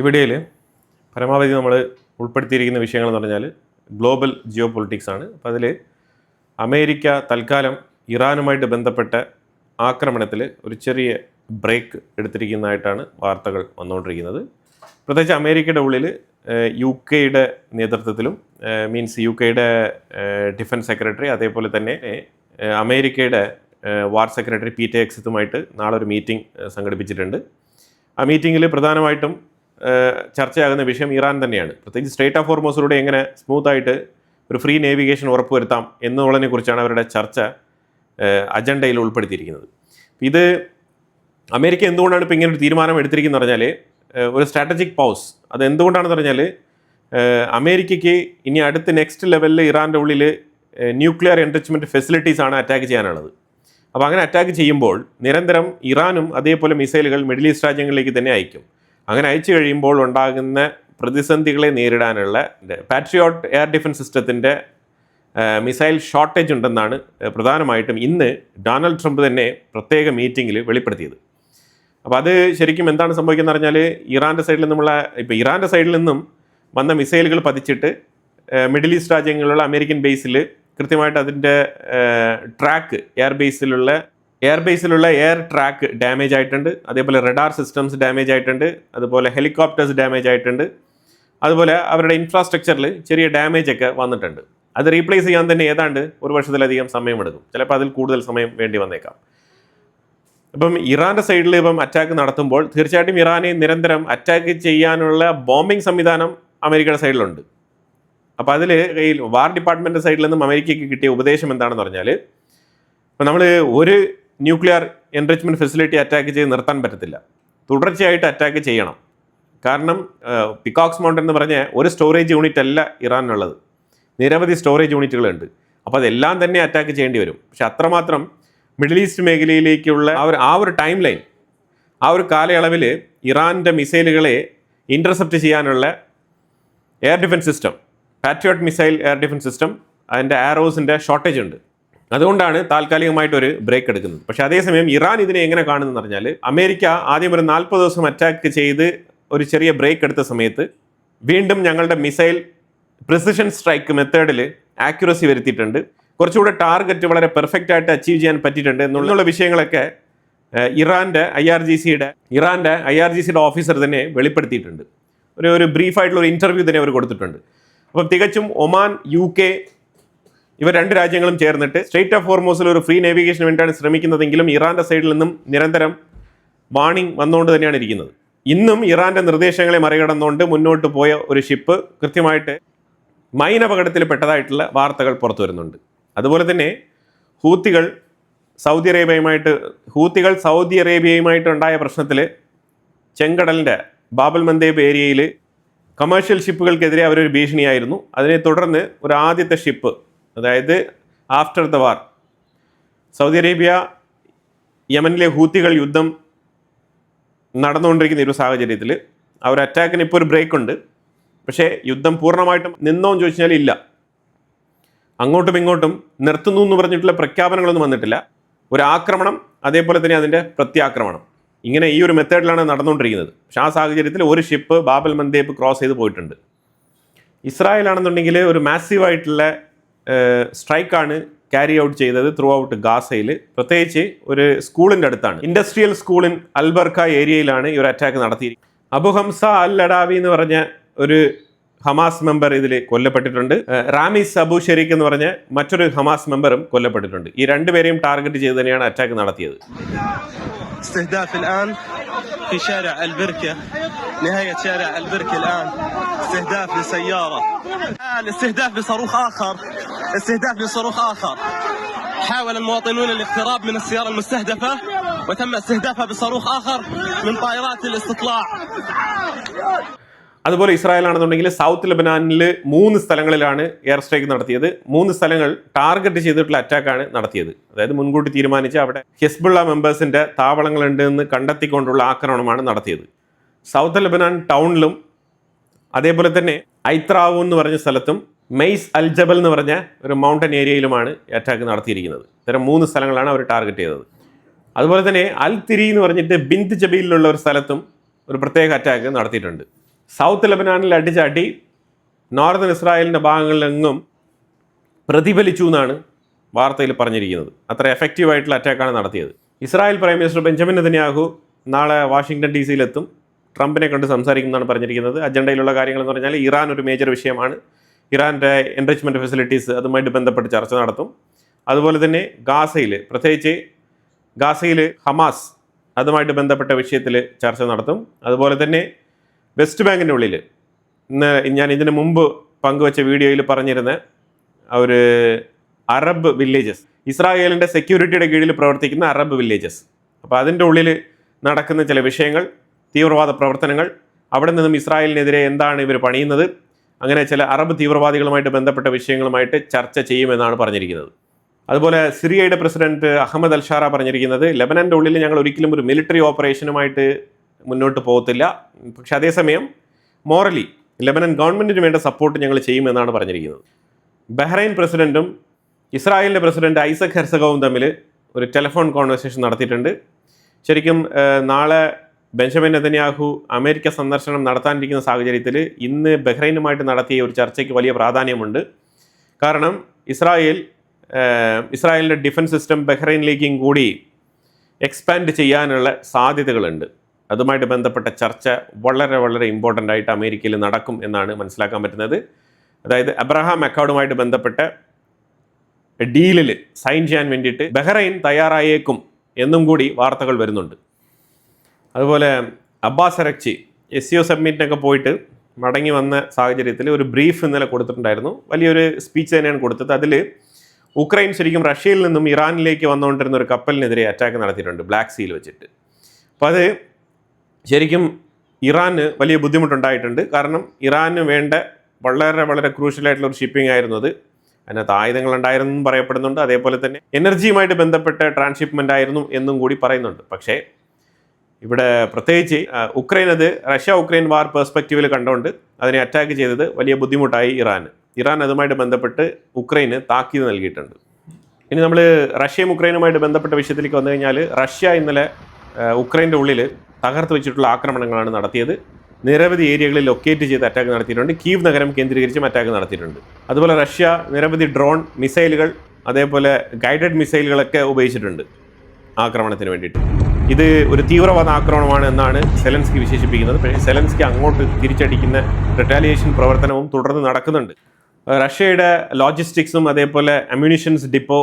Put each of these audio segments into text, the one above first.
ഈ വീഡിയോയിൽ പരമാവധി നമ്മൾ ഉൾപ്പെടുത്തിയിരിക്കുന്ന വിഷയങ്ങൾ എന്ന് പറഞ്ഞാൽ ഗ്ലോബൽ ജിയോ പൊളിറ്റിക്സ് ആണ്. അപ്പോൾ അതിൽ അമേരിക്ക തൽക്കാലം ഇറാനുമായിട്ട് ബന്ധപ്പെട്ട ആക്രമണത്തിൽ ഒരു ചെറിയ ബ്രേക്ക് എടുത്തിരിക്കുന്നതായിട്ടാണ് വാർത്തകൾ വന്നുകൊണ്ടിരിക്കുന്നത്. പ്രത്യേകിച്ച് അമേരിക്കയുടെ ഉള്ളിൽ യു കെയുടെ നേതൃത്വത്തിലും യു കെയുടെ ഡിഫൻസ് സെക്രട്ടറി അതേപോലെ തന്നെ അമേരിക്കയുടെ വാർ സെക്രട്ടറി പീറ്റർ ഹെഗ്സെത്തുമായിട്ട് നാളെ ഒരു മീറ്റിംഗ് സംഘടിപ്പിച്ചിട്ടുണ്ട്. ആ മീറ്റിങ്ങിൽ പ്രധാനമായിട്ടും ചർച്ചയാകുന്ന വിഷയം ഇറാൻ തന്നെയാണ്. പ്രത്യേകിച്ച് സ്ട്രേറ്റ് ഓഫ് ഹോർമൂസിലൂടെ എങ്ങനെ സ്മൂത്തായിട്ട് ഒരു ഫ്രീ നേവിഗേഷൻ ഉറപ്പുവരുത്താം എന്നുള്ളതിനെ കുറിച്ചാണ് അവരുടെ ചർച്ച അജണ്ടയിൽ ഉൾപ്പെടുത്തിയിരിക്കുന്നത്. ഇത് അമേരിക്ക എന്തുകൊണ്ടാണ് ഇപ്പോൾ ഇങ്ങനെ ഒരു തീരുമാനം എടുത്തിരിക്കുന്നത് പറഞ്ഞാൽ ഒരു സ്ട്രാറ്റജിക് പൗസ്. അത് എന്തുകൊണ്ടാണെന്ന് പറഞ്ഞാൽ അമേരിക്കയ്ക്ക് ഇനി അടുത്ത നെക്സ്റ്റ് ലെവലിൽ ഇറാൻ്റെ ഉള്ളിൽ ന്യൂക്ലിയർ എൻറിച്ച്മെൻറ്റ് ഫെസിലിറ്റീസാണ് അറ്റാക്ക് ചെയ്യാനുള്ളത്. അപ്പോൾ അങ്ങനെ അറ്റാക്ക് ചെയ്യുമ്പോൾ നിരന്തരം ഇറാനും അതേപോലെ മിസൈലുകൾ മിഡിൽ ഈസ്റ്റ് രാജ്യങ്ങളിലേക്ക് തന്നെ അയക്കും. അങ്ങനെ അയച്ചു കഴിയുമ്പോൾ ഉണ്ടാകുന്ന പ്രതിസന്ധികളെ നേരിടാനുള്ള പാട്രിയോട്ട് എയർ ഡിഫൻസ് സിസ്റ്റത്തിൻ്റെ മിസൈൽ ഷോർട്ടേജ് ഉണ്ടെന്നാണ് പ്രധാനമായിട്ടും ഇന്ന് ഡൊണാൾഡ് ട്രംപ് തന്നെ പ്രത്യേക മീറ്റിങ്ങിൽ വെളിപ്പെടുത്തിയത്. അപ്പോൾ അത് ശരിക്കും എന്താണ് സംഭവിക്കുന്നത് പറഞ്ഞാൽ ഇറാൻ്റെ സൈഡിൽ നിന്നും വന്ന മിസൈലുകൾ പതിച്ചിട്ട് മിഡിൽ ഈസ്റ്റ് രാജ്യങ്ങളിലുള്ള അമേരിക്കൻ ബേസിൽ കൃത്യമായിട്ട് അതിൻ്റെ ട്രാക്ക് എയർ ബേസിലുള്ള എയർ ട്രാക്ക് ഡാമേജ് ആയിട്ടുണ്ട്. അതേപോലെ റഡാർ സിസ്റ്റംസ് ഡാമേജ് ആയിട്ടുണ്ട്. അതുപോലെ ഹെലികോപ്റ്റേഴ്സ് ഡാമേജ് ആയിട്ടുണ്ട്. അതുപോലെ അവരുടെ ഇൻഫ്രാസ്ട്രക്ചറിൽ ചെറിയ ഡാമേജ് ഒക്കെ വന്നിട്ടുണ്ട്. അത് റീപ്ലേസ് ചെയ്യാൻ തന്നെ ഏതാണ്ട് ഒരു വർഷത്തിലധികം സമയമെടുക്കും. ചിലപ്പോൾ അതിൽ കൂടുതൽ സമയം വേണ്ടി വന്നേക്കാം. ഇപ്പം ഇറാൻ്റെ സൈഡിൽ അറ്റാക്ക് നടത്തുമ്പോൾ തീർച്ചയായിട്ടും ഇറാനെ നിരന്തരം അറ്റാക്ക് ചെയ്യാനുള്ള ബോംബിംഗ് സംവിധാനം അമേരിക്കയുടെ സൈഡിലുണ്ട്. അപ്പോൾ അതിൽ ഈ വാർ ഡിപ്പാർട്ട്മെൻറ്റ് സൈഡിൽ നിന്നും അമേരിക്കയ്ക്ക് കിട്ടിയ ഉപദേശം എന്താണെന്ന് പറഞ്ഞാൽ ഇപ്പോൾ നമ്മൾ ഒരു ന്യൂക്ലിയർ എൻറിച്ച്മെൻറ്റ് ഫെസിലിറ്റി അറ്റാക്ക് ചെയ്ത് നിർത്താൻ പറ്റത്തില്ല, തുടർച്ചയായിട്ട് അറ്റാക്ക് ചെയ്യണം. കാരണം പിക്കോക്സ് മൗണ്ടൻ എന്ന് പറഞ്ഞ ഒരു സ്റ്റോറേജ് യൂണിറ്റ് അല്ല ഇറാനുള്ളത്, നിരവധി സ്റ്റോറേജ് യൂണിറ്റുകളുണ്ട്. അപ്പോൾ അതെല്ലാം തന്നെ അറ്റാക്ക് ചെയ്യേണ്ടി വരും. പക്ഷെ അത്രമാത്രം മിഡിൽ ഈസ്റ്റ് മേഖലയിലേക്കുള്ള ആ ഒരു ടൈം ലൈൻ, ആ ഒരു കാലയളവിൽ ഇറാൻ്റെ മിസൈലുകളെ ഇൻ്റർസെപ്റ്റ് ചെയ്യാനുള്ള air defence system, patriot missile air defence system, അതിൻ്റെ ആരോസിൻ്റെ ഷോർട്ടേജ് ഉണ്ട്. അതുകൊണ്ടാണ് താൽക്കാലികമായിട്ടൊരു ബ്രേക്ക് എടുക്കുന്നത്. പക്ഷേ അതേസമയം ഇറാൻ ഇതിനെ എങ്ങനെ കാണുന്നതെന്ന് പറഞ്ഞാൽ അമേരിക്ക ആദ്യം ഒരു 40 ദിവസം അറ്റാക്ക് ചെയ്ത് ഒരു ചെറിയ ബ്രേക്ക് എടുത്ത സമയത്ത് വീണ്ടും ഞങ്ങളുടെ മിസൈൽ പ്രിസിഷൻ സ്ട്രൈക്ക് മെത്തേഡിൽ ആക്യുറസി വരുത്തിയിട്ടുണ്ട്, കുറച്ചുകൂടെ ടാർഗറ്റ് വളരെ പെർഫെക്റ്റ് ആയിട്ട് അച്ചീവ് ചെയ്യാൻ പറ്റിയിട്ടുണ്ട് എന്നുള്ള വിഷയങ്ങളൊക്കെ ഇറാൻ്റെ IRGCയുടെ ഓഫീസർ തന്നെ വെളിപ്പെടുത്തിയിട്ടുണ്ട്. ഒരു ബ്രീഫായിട്ടുള്ള ഒരു ഇൻ്റർവ്യൂ തന്നെ അവർ കൊടുത്തിട്ടുണ്ട്. അപ്പം തികച്ചും ഒമാൻ, UK ഇവർ രണ്ട് രാജ്യങ്ങളും ചേർന്നിട്ട് സ്ട്രേറ്റ് ഓഫ് ഹോർമൂസിൽ ഒരു ഫ്രീ നേവിഗേഷന് വേണ്ടിയാണ് ശ്രമിക്കുന്നതെങ്കിലും ഇറാൻ്റെ സൈഡിൽ നിന്നും നിരന്തരം വാണിംഗ് വന്നുകൊണ്ട് തന്നെയാണ് ഇരിക്കുന്നത്. ഇന്നും ഇറാൻ്റെ നിർദ്ദേശങ്ങളെ മറികടന്നുകൊണ്ട് മുന്നോട്ട് പോയ ഒരു ഷിപ്പ് കൃത്യമായിട്ട് മൈൻ അപകടത്തിൽ പെട്ടതായിട്ടുള്ള വാർത്തകൾ പുറത്തു വരുന്നുണ്ട്. അതുപോലെ തന്നെ ഹൂത്തികൾ സൗദി അറേബ്യയുമായിട്ടുണ്ടായ പ്രശ്നത്തിൽ ചെങ്കടലിൻ്റെ ബാബൽ മന്ദേബ് ഏരിയയിൽ കമേഴ്ഷ്യൽ ഷിപ്പുകൾക്കെതിരെ അവരൊരു ഭീഷണിയായിരുന്നു. അതിനെ തുടർന്ന് ഒരു ആദ്യത്തെ ഷിപ്പ്, അതായത് after the war, Saudi Arabia യമനിലെ ഹൂത്തികൾ യുദ്ധം നടന്നുകൊണ്ടിരിക്കുന്ന ഒരു സാഹചര്യത്തിൽ ആ ഒരു അറ്റാക്കിന് ഇപ്പോൾ ഒരു ബ്രേക്ക് ഉണ്ട്. പക്ഷേ യുദ്ധം പൂർണ്ണമായിട്ടും നിന്നോന്ന് ചോദിച്ചാൽ ഇല്ല. അങ്ങോട്ടും ഇങ്ങോട്ടും നിർത്തുന്നു എന്ന് പറഞ്ഞിട്ടുള്ള പ്രഖ്യാപനങ്ങളൊന്നും വന്നിട്ടില്ല. ഒരു ആക്രമണം, അതേപോലെ തന്നെ അതിൻ്റെ പ്രത്യാക്രമണം, ഇങ്ങനെ ഈ ഒരു മെത്തേഡിലാണ് നടന്നുകൊണ്ടിരിക്കുന്നത്. പക്ഷേ ആ സാഹചര്യത്തിൽ ഒരു ഷിപ്പ് ബാബൽ മന്ദേബ് ക്രോസ് ചെയ്ത് പോയിട്ടുണ്ട്. ഇസ്രായേലാണെന്നുണ്ടെങ്കിൽ ഒരു മാസീവായിട്ടുള്ള സ്ട്രൈക്കാണ് ക്യാരി ഔട്ട് ചെയ്തത് ത്രൂ ഔട്ട് ഗാസയിൽ. പ്രത്യേകിച്ച് ഒരു സ്കൂളിൻ്റെ അടുത്താണ്, ഇൻഡസ്ട്രിയൽ സ്കൂൾ ഇൻ അൽബർക്ക ഏരിയയിലാണ് ഈ ഒരു അറ്റാക്ക് നടത്തിയിരിക്കുന്നത്. അബു ഹംസ അൽ അഡാവി എന്ന് പറഞ്ഞ ഒരു ഹമാസ് മെമ്പർ ഇതിൽ കൊല്ലപ്പെട്ടിട്ടുണ്ട്. റാമിസ് അബു ഷെരീഖ് എന്ന് പറഞ്ഞ മറ്റൊരു ഹമാസ് മെമ്പറും കൊല്ലപ്പെട്ടിട്ടുണ്ട്. ഈ രണ്ടുപേരെയും ടാർഗറ്റ് ചെയ്ത് തന്നെയാണ് അറ്റാക്ക് നടത്തിയത്. استهداف الآن في شارع البركة، نهاية شارع البركة الآن استهداف لسيارة، الاستهداف بصاروخ آخر. حاول المواطنون الاقتراب من السيارة المستهدفة وتم استهدافها بصاروخ آخر من طائرات الاستطلاع. അതുപോലെ ഇസ്രായേലാണെന്നുണ്ടെങ്കിൽ സൗത്ത് ലെബനാനിൽ 3 സ്ഥലങ്ങളിലാണ് എയർ സ്ട്രൈക്ക് നടത്തിയത്. 3 സ്ഥലങ്ങൾ ടാർഗറ്റ് ചെയ്തിട്ടുള്ള അറ്റാക്കാണ് നടത്തിയത്. അതായത് മുൻകൂട്ടി തീരുമാനിച്ച് അവിടെ ഹിസ്ബുള്ള മെമ്പേഴ്സിൻ്റെ താവളങ്ങളുണ്ട് എന്ന് കണ്ടെത്തിക്കൊണ്ടുള്ള ആക്രമണമാണ് നടത്തിയത്. സൗത്ത് ലെബനാൻ ടൗണിലും അതേപോലെ തന്നെ ഐത്രാവു എന്ന് പറഞ്ഞ സ്ഥലത്തും മെയ്സ് അൽ ജബൽ എന്ന് പറഞ്ഞ ഒരു മൗണ്ടൻ ഏരിയയിലുമാണ് അറ്റാക്ക് നടത്തിയിരിക്കുന്നത്. ഇത്തരം 3 സ്ഥലങ്ങളാണ് അവർ ടാർഗറ്റ് ചെയ്തത്. അതുപോലെ തന്നെ അൽ തിരി എന്ന് പറഞ്ഞിട്ട് ബിന്ത് ജബീലിലുള്ള ഒരു സ്ഥലത്തും ഒരു പ്രത്യേക അറ്റാക്ക് നടത്തിയിട്ടുണ്ട്. സൗത്ത് ലെബനാനിൽ അടിച്ച അടി നോർത്തേൺ ഇസ്രായേലിൻ്റെ ഭാഗങ്ങളിലെങ്ങും പ്രതിഫലിച്ചു എന്നാണ് വാർത്തയിൽ പറഞ്ഞിരിക്കുന്നത്. അത്ര എഫക്റ്റീവായിട്ടുള്ള അറ്റാക്കാണ് നടത്തിയത്. Israel prime minister Benjamin Netanyahu നാളെ വാഷിംഗ്ടൺ DC യിലെത്തും. ട്രംപിനെ കണ്ട് സംസാരിക്കുമെന്നാണ് പറഞ്ഞിരിക്കുന്നത്. അജണ്ടയിലുള്ള കാര്യങ്ങളെന്ന് പറഞ്ഞാൽ ഇറാൻ ഒരു മേജർ വിഷയമാണ്. ഇറാൻ്റെ എൻറിച്ച്മെൻറ്റ് ഫെസിലിറ്റീസ് അതുമായിട്ട് ബന്ധപ്പെട്ട് ചർച്ച നടത്തും. അതുപോലെ തന്നെ ഗാസയിൽ, പ്രത്യേകിച്ച് ഗാസയിൽ ഹമാസ് അതുമായിട്ട് ബന്ധപ്പെട്ട വിഷയത്തിൽ ചർച്ച നടത്തും. അതുപോലെ തന്നെ വെസ്റ്റ് ബാങ്കിൻ്റെ ഉള്ളിൽ ഞാൻ ഇതിന് മുമ്പ് പങ്കുവച്ച വീഡിയോയിൽ പറഞ്ഞിരുന്ന ഒരു അറബ് വില്ലേജസ്, ഇസ്രായേലിൻ്റെ സെക്യൂരിറ്റിയുടെ കീഴിൽ പ്രവർത്തിക്കുന്ന അറബ് വില്ലേജസ്, അപ്പോൾ അതിൻ്റെ ഉള്ളിൽ നടക്കുന്ന ചില വിഷയങ്ങൾ, തീവ്രവാദ പ്രവർത്തനങ്ങൾ, അവിടെ നിന്നും ഇസ്രായേലിനെതിരെ എന്താണ് ഇവർ പണിയുന്നത്, അങ്ങനെ ചില അറബ് തീവ്രവാദികളുമായിട്ട് ബന്ധപ്പെട്ട വിഷയങ്ങളുമായിട്ട് ചർച്ച ചെയ്യുമെന്നാണ് പറഞ്ഞിരിക്കുന്നത്. അതുപോലെ സിറിയയുടെ പ്രസിഡന്റ് അഹമ്മദ് അൽഷാറ പറഞ്ഞിരിക്കുന്നത് ലെബനൻ്റെ ഉള്ളിൽ ഞങ്ങൾ ഒരിക്കലും ഒരു മിലിറ്ററി ഓപ്പറേഷനുമായിട്ട് മുന്നോട്ട് പോകത്തില്ല, പക്ഷെ അതേസമയം മോറലി ലെബനൻ ഗവൺമെൻറ്റിന് വേണ്ട സപ്പോർട്ട് ഞങ്ങൾ ചെയ്യുമെന്നാണ് പറഞ്ഞിരിക്കുന്നത്. ബഹ്റൈൻ പ്രസിഡന്റും ഇസ്രായേലിൻ്റെ പ്രസിഡന്റ് ഐസക് ഹെർസഗോവും തമ്മിൽ ഒരു ടെലിഫോൺ കോൺവെർസേഷൻ നടത്തിയിട്ടുണ്ട്. ശരിക്കും നാളെ ബെഞ്ചമിൻ നെതന്യാഹു അമേരിക്ക സന്ദർശനം നടത്താനിരിക്കുന്ന സാഹചര്യത്തിൽ ഇന്ന് ബഹ്റൈനുമായിട്ട് നടത്തിയ ഒരു ചർച്ചയ്ക്ക് വലിയ പ്രാധാന്യമുണ്ട്. കാരണം ഇസ്രായേലിൻ്റെ ഡിഫൻസ് സിസ്റ്റം ബഹ്റൈനിലേക്കും കൂടി എക്സ്പാൻഡ് ചെയ്യാനുള്ള സാധ്യതകളുണ്ട്. അതുമായിട്ട് ബന്ധപ്പെട്ട ചർച്ച വളരെ വളരെ ഇമ്പോർട്ടൻ്റ് ആയിട്ട് അമേരിക്കയിൽ നടക്കും എന്നാണ് മനസ്സിലാക്കാൻ പറ്റുന്നത്. അതായത് അബ്രഹാം അക്കോർഡുമായിട്ട് ബന്ധപ്പെട്ട ഡീലിൽ സൈൻ ചെയ്യാൻ വേണ്ടിയിട്ട് ബഹ്റൈൻ തയ്യാറായേക്കും എന്നും കൂടി വാർത്തകൾ വരുന്നുണ്ട്. അതുപോലെ അബ്ബാസ് അരക്ചി SCO സബ്മിറ്റിനൊക്കെ പോയിട്ട് മടങ്ങി വന്ന സാഹചര്യത്തിൽ ഒരു ബ്രീഫ് ഇന്നലെ കൊടുത്തിട്ടുണ്ടായിരുന്നു. വലിയൊരു സ്പീച്ച് തന്നെയാണ് കൊടുത്തത്. അതിൽ ഉക്രൈൻ ശരിക്കും റഷ്യയിൽ നിന്നും ഇറാനിലേക്ക് വന്നുകൊണ്ടിരുന്ന ഒരു കപ്പലിനെതിരെ അറ്റാക്ക് നടത്തിയിട്ടുണ്ട് ബ്ലാക്ക് സീയിൽ വെച്ചിട്ട്. അപ്പോൾ അത് ശരിക്കും ഇറാന് വലിയ ബുദ്ധിമുട്ടുണ്ടായിട്ടുണ്ട്. കാരണം ഇറാന് വേണ്ട വളരെ വളരെ ക്രൂഷ്യലായിട്ടുള്ള ഒരു ഷിപ്പിംഗ് ആയിരുന്നു അത്. അതിനകത്ത് ആയുധങ്ങളുണ്ടായിരുന്നു പറയപ്പെടുന്നുണ്ട്. അതേപോലെ തന്നെ എനർജിയുമായിട്ട് ബന്ധപ്പെട്ട ട്രാൻസ്ഷിപ്മെൻ്റ് ആയിരുന്നു എന്നും കൂടി പറയുന്നുണ്ട്. പക്ഷേ ഇവിടെ പ്രത്യേകിച്ച് റഷ്യ ഉക്രൈൻ വാർ പെർസ്പെക്റ്റീവിൽ കണ്ടുകൊണ്ട് അതിനെ അറ്റാക്ക് ചെയ്തത് വലിയ ബുദ്ധിമുട്ടായി ഇറാൻ അതുമായിട്ട് ബന്ധപ്പെട്ട് ഉക്രൈന് താക്കീത് നൽകിയിട്ടുണ്ട്. ഇനി നമ്മൾ റഷ്യയും ഉക്രൈനുമായിട്ട് ബന്ധപ്പെട്ട വിഷയത്തിലേക്ക് വന്നു കഴിഞ്ഞാൽ റഷ്യ ഇന്നലെ ഉക്രൈൻ്റെ ഉള്ളിൽ തകർത്ത് വെച്ചിട്ടുള്ള ആക്രമണങ്ങളാണ് നടത്തിയത്. നിരവധി ഏരിയകളിൽ ലൊക്കേറ്റ് ചെയ്ത് അറ്റാക്ക് നടത്തിയിട്ടുണ്ട്. കീവ് നഗരം കേന്ദ്രീകരിച്ചും അറ്റാക്ക് നടത്തിയിട്ടുണ്ട്. അതുപോലെ റഷ്യ നിരവധി ഡ്രോൺ മിസൈലുകൾ അതേപോലെ ഗൈഡഡ് മിസൈലുകളൊക്കെ ഉപയോഗിച്ചിട്ടുണ്ട് ആക്രമണത്തിന് വേണ്ടിയിട്ട്. ഇത് ഒരു തീവ്രവാദ ആക്രമണമാണ് എന്നാണ് സെലൻസ്കി വിശേഷിപ്പിക്കുന്നത്. പക്ഷേ സെലൻസ്കി അങ്ങോട്ട് തിരിച്ചടിക്കുന്ന റിട്ടാലിയേഷൻ പ്രവർത്തനവും തുടർന്ന് നടക്കുന്നുണ്ട്. റഷ്യയുടെ ലോജിസ്റ്റിക്സും അതേപോലെ അമ്യൂണിഷൻസ് ഡിപ്പോ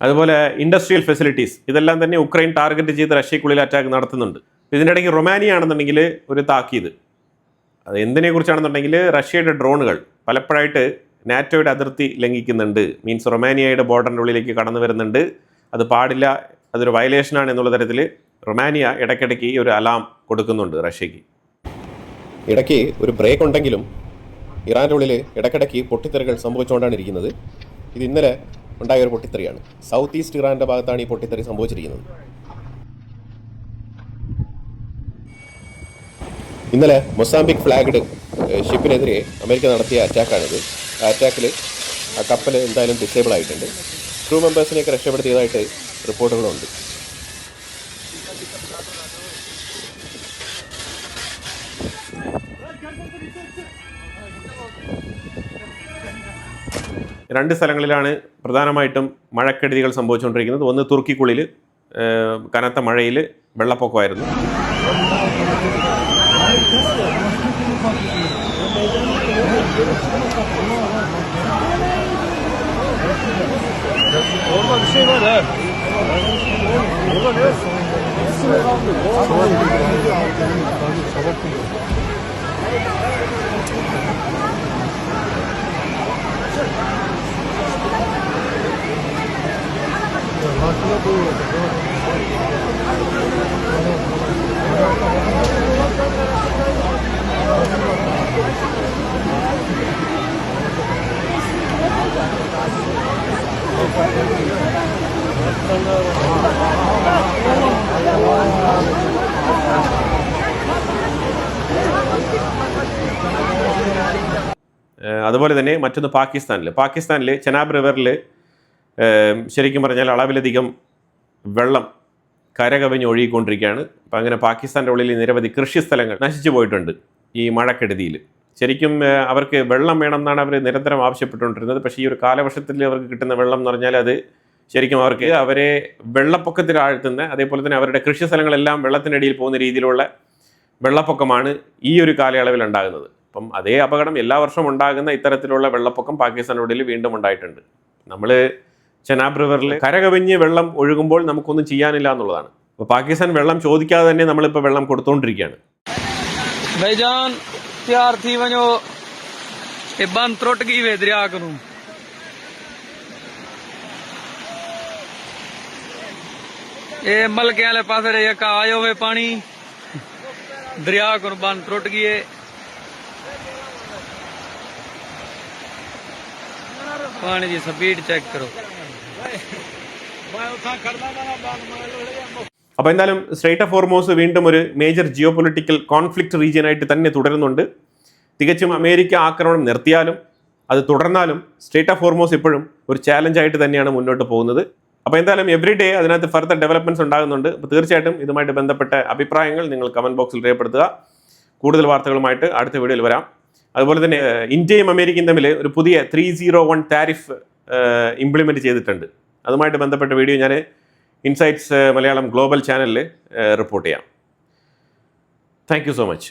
അതുപോലെ ഇൻഡസ്ട്രിയൽ ഫെസിലിറ്റീസ് ഇതെല്ലാം തന്നെ ഉക്രൈൻ ടാർഗറ്റ് ചെയ്ത് റഷ്യക്കുള്ളിൽ അറ്റാക്ക് നടത്തുന്നുണ്ട്. ഇതിൻ്റെ ഇടയ്ക്ക് റൊമാനിയ ആണെന്നുണ്ടെങ്കിൽ ഒരു താക്കീത്. അത് എന്തിനെക്കുറിച്ചാണെന്നുണ്ടെങ്കിൽ റഷ്യയുടെ ഡ്രോണുകൾ പലപ്പോഴായിട്ട് നാറ്റോയുടെ അതിർത്തി ലംഘിക്കുന്നുണ്ട്, മീൻസ് റൊമാനിയയുടെ ബോർഡറിൻ്റെ ഉള്ളിലേക്ക് കടന്നു വരുന്നുണ്ട്, അത് പാടില്ല, അതൊരു വയലേഷനാണ് എന്നുള്ള തരത്തിൽ റൊമാനിയ ഇടയ്ക്കിടയ്ക്ക് ഒരു അലാം കൊടുക്കുന്നുണ്ട് റഷ്യക്ക്. ഇടയ്ക്ക് ഒരു ബ്രേക്ക് ഉണ്ടെങ്കിലും ഇറാൻ്റെ ഉള്ളിൽ ഇടയ്ക്കിടയ്ക്ക് പൊട്ടിത്തെറികൾ സംഭവിച്ചുകൊണ്ടാണ് ഇരിക്കുന്നത്. ഇത് ഇന്നലെ ഉണ്ടായ ഒരു പൊട്ടിത്തെറിയാണ്. സൗത്ത് ഈസ്റ്റ് ഇറാൻ്റെ ഭാഗത്താണ് ഈ പൊട്ടിത്തെറി സംഭവിച്ചിരിക്കുന്നത്. ഇന്നലെ മൊസാംബിക് ഫ്ലാഗ്ഡ് ഷിപ്പിനെതിരെ അമേരിക്ക നടത്തിയ അറ്റാക്കാണിത്. ആ അറ്റാക്കിൽ ആ കപ്പൽ എന്തായാലും ഡിസേബിൾ ആയിട്ടുണ്ട്. ക്രൂ മെമ്പേഴ്സിനെയൊക്കെ രക്ഷപ്പെടുത്തിയതായിട്ട് റിപ്പോർട്ടുകളുണ്ട്. രണ്ട് സ്ഥലങ്ങളിലാണ് പ്രധാനമായിട്ടും മഴക്കെടുതികൾ സംഭവിച്ചുകൊണ്ടിരിക്കുന്നത്. ഒന്ന് തുർക്കിക്കുള്ളിൽ കനത്ത മഴയിൽ വെള്ളപ്പൊക്കമായിരുന്നു. അതുപോലെ തന്നെ മറ്റൊന്ന് പാകിസ്ഥാനിൽ ചെനാബ് റിവറിൽ ശരിക്കും പറഞ്ഞാൽ അളവിലധികം വെള്ളം കരകവിഞ്ഞ് ഒഴുകിക്കൊണ്ടിരിക്കുകയാണ്. അപ്പം അങ്ങനെ പാകിസ്ഥാൻ്റെ ഉള്ളിൽ നിരവധി കൃഷി സ്ഥലങ്ങൾ നശിച്ചു പോയിട്ടുണ്ട്. ഈ മഴക്കെടുതിയിൽ. ശരിക്കും അവർക്ക് വെള്ളം വേണം എന്നാണ് അവർ നിരന്തരം ആവശ്യപ്പെട്ടുകൊണ്ടിരുന്നത്. പക്ഷേ ഈ ഒരു കാലവർഷത്തിൽ അവർക്ക് കിട്ടുന്ന വെള്ളം എന്ന് പറഞ്ഞാൽ അത് ശരിക്കും അവരെ വെള്ളപ്പൊക്കത്തിൽ ആഴ്ത്തുന്ന, അതേപോലെ തന്നെ അവരുടെ കൃഷി സ്ഥലങ്ങളെല്ലാം വെള്ളത്തിനടിയിൽ പോകുന്ന രീതിയിലുള്ള വെള്ളപ്പൊക്കമാണ് ഈ ഒരു കാലയളവിൽ ഉണ്ടാകുന്നത്. അപ്പം അതേ അപകടം എല്ലാ വർഷവും ഉണ്ടാകുന്ന ഇത്തരത്തിലുള്ള വെള്ളപ്പൊക്കം പാകിസ്ഥാനോടിൽ വീണ്ടും ഉണ്ടായിട്ടുണ്ട്. നമ്മൾ ചെനാബ് റിവറിൽ കരകവിഞ്ഞ് വെള്ളം ഒഴുകുമ്പോൾ നമുക്കൊന്നും ചെയ്യാനില്ല എന്നുള്ളതാണ്. അപ്പോൾ പാകിസ്ഥാൻ വെള്ളം ചോദിക്കാതെ തന്നെ നമ്മളിപ്പോൾ വെള്ളം കൊടുത്തുകൊണ്ടിരിക്കുകയാണ്. भाईजान तैयार थी वञो, ये बंद त्रुट गई वे दरिया करूं। ये मलके वाले पास आयो वे पानी दरिया को बंद त्रुट गई है। पानी की स्पीड चेक करो। അപ്പോൾ എന്തായാലും സ്ട്രെയ്റ്റ് ഓഫ് ഹോർമൂസ് വീണ്ടും ഒരു മേജർ ജിയോ പൊളിറ്റിക്കൽ കോൺഫ്ലിക്റ്റ് റീജിയനായിട്ട് തന്നെ തുടരുന്നുണ്ട്. തികച്ചും അമേരിക്ക ആക്രമണം നിർത്തിയാലും അത് തുടർന്നാലും സ്ട്രെയ്റ്റ് ഓഫ് ഹോർമൂസ് ഇപ്പോഴും ഒരു ചാലഞ്ചായിട്ട് തന്നെയാണ് മുന്നോട്ട് പോകുന്നത്. അപ്പോൾ എന്തായാലും എവറി ഡേ അതിനകത്ത് ഫർദർ ഡെവലപ്മെൻറ്റ്സ് ഉണ്ടാകുന്നുണ്ട്. അപ്പോൾ തീർച്ചയായിട്ടും ഇതുമായിട്ട് ബന്ധപ്പെട്ട അഭിപ്രായങ്ങൾ നിങ്ങൾ കമൻറ്റ് ബോക്സിൽ രേഖപ്പെടുത്തുക. കൂടുതൽ വാർത്തകളുമായിട്ട് അടുത്ത വീഡിയോയിൽ വരാം. അതുപോലെ തന്നെ ഇന്ത്യയും അമേരിക്കയും തമ്മിൽ ഒരു പുതിയ 301 താരിഫ് ഇംപ്ലിമെൻറ്റ് ചെയ്തിട്ടുണ്ട്. അതുമായിട്ട് ബന്ധപ്പെട്ട വീഡിയോ ഞാൻ ഇൻസൈറ്റ്സ് മലയാളം ഗ്ലോബൽ ചാനലിൽ റിപ്പോർട്ട് ചെയ്യാം. Thank you so much.